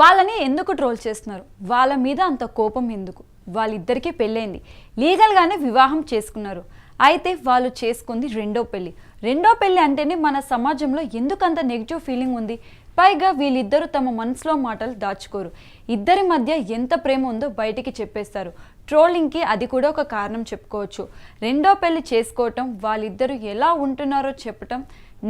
వాళ్ళని ఎందుకు ట్రోల్ చేస్తున్నారు? వాళ్ళ మీద అంత కోపం ఎందుకు? వాళ్ళిద్దరికీ పెళ్ళైంది, లీగల్గానే వివాహం చేసుకున్నారు. అయితే వాళ్ళు చేసుకుంది రెండో పెళ్ళి అంటేనే మన సమాజంలో ఎందుకంత నెగిటివ్ ఫీలింగ్ ఉంది? పైగా వీళ్ళిద్దరూ తమ మనసులో మాటలు దాచుకోరు. ఇద్దరి మధ్య ఎంత ప్రేమ ఉందో బయటికి చెప్పేస్తారు. ట్రోలింగ్కి అది కూడా ఒక కారణం చెప్పుకోవచ్చు. రెండో పెళ్ళి చేసుకోవటం, వాళ్ళిద్దరూ ఎలా ఉంటున్నారో చెప్పటం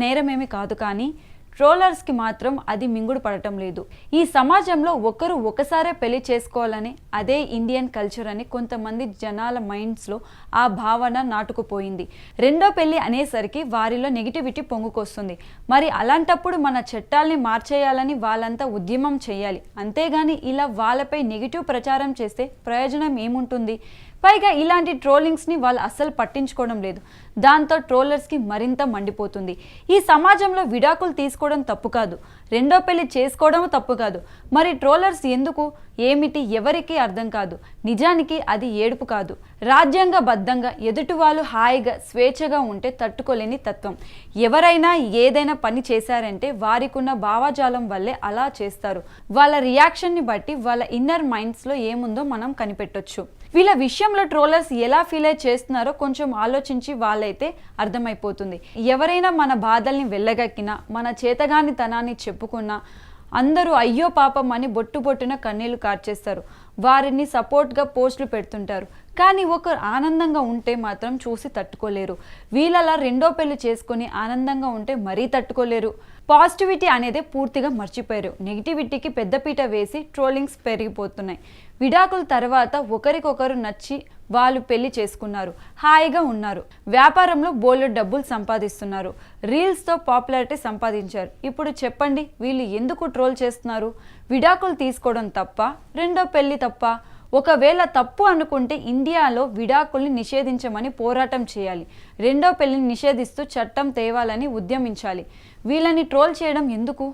నేరమేమి కాదు, కానీ ట్రోలర్స్కి మాత్రం అది మింగుడు పడటం లేదు. ఈ సమాజంలో ఒకరు ఒకసారే పెళ్లి చేసుకోవాలని, అదే ఇండియన్ కల్చర్ అని కొంతమంది జనాల మైండ్స్లో ఆ భావన నాటుకుపోయింది. రెండో పెళ్లి అనేసరికి వారిలో నెగిటివిటీ పొంగుకొస్తుంది. మరి అలాంటప్పుడు మన చట్టాల్ని మార్చేయాలని వాళ్ళంతా ఉద్యమం చేయాలి. అంతేగాని ఇలా వాళ్ళపై నెగిటివ్ ప్రచారం చేస్తే ప్రయోజనం ఏముంటుంది? పైగా ఇలాంటి ట్రోలింగ్స్ని వాళ్ళు అస్సలు పట్టించుకోవడం లేదు. దాంతో ట్రోలర్స్కి మరింత మండిపోతుంది. ఈ సమాజంలో విడాకులు తీసుకోవడం తప్పు కాదు, రెండో పెళ్లి చేసుకోవడం తప్పు కాదు. మరి ట్రోలర్స్ ఎందుకు, ఏమిటి, ఎవరికి అర్థం కాదు. నిజానికి అది ఏడుపు కాదు, రాజ్యాంగబద్ధంగా ఎదుటి వాళ్ళు హాయిగా స్వేచ్ఛగా ఉంటే తట్టుకోలేని తత్వం. ఎవరైనా ఏదైనా పని చేశారంటే వారికున్న భావజాలం వల్లే అలా చేస్తారు. వాళ్ళ రియాక్షన్ని బట్టి వాళ్ళ ఇన్నర్ మైండ్స్లో ఏముందో మనం కనిపెట్టొచ్చు. వీళ్ళ విషయంలో ట్రోలర్స్ ఎలా ఫీల్ అయి చేస్తున్నారో కొంచెం ఆలోచించి వాళ్ళైతే అర్థమైపోతుంది. ఎవరైనా మన బాధల్ని వెళ్ళగక్కినా, మన చేతగానితనాన్ని చెప్పుకున్నా అందరూ అయ్యో పాపం అని బొట్టున కన్నీళ్లు కార్చేస్తారు. వారిని సపోర్ట్గా పోస్టులు పెడుతుంటారు. కానీ ఒకరు ఆనందంగా ఉంటే మాత్రం చూసి తట్టుకోలేరు. వీళ్ళలా రెండో పెళ్లి చేసుకుని ఆనందంగా ఉంటే మరీ తట్టుకోలేరు. పాజిటివిటీ అనేది పూర్తిగా మర్చిపోయారు. నెగిటివిటీకి పెద్దపీట వేసి ట్రోలింగ్స్ పెరిగిపోతున్నాయి. విడాకుల తర్వాత ఒకరికొకరు నచ్చి వాళ్ళు పెళ్లి చేసుకున్నారు, హాయిగా ఉన్నారు, వ్యాపారంలో బోలెడు డబ్బులు సంపాదిస్తున్నారు, రీల్స్తో పాపులారిటీ సంపాదించారు. ఇప్పుడు చెప్పండి, వీళ్ళు ఎందుకు ట్రోల్ చేస్తున్నారు? విడాకులు తీసుకోవడం తప్ప, రెండో పెళ్లి తప్ప? ఒకవేళ తప్పు అనుకుంటే ఇండియాలో విడాకుల్ని నిషేధించమని పోరాటం చేయాలి. రెండో పెళ్లిని నిషేధిస్తూ చట్టం తేవాలని ఉద్యమించాలి. వీళ్ళని ట్రోల్ చేయడం ఎందుకు?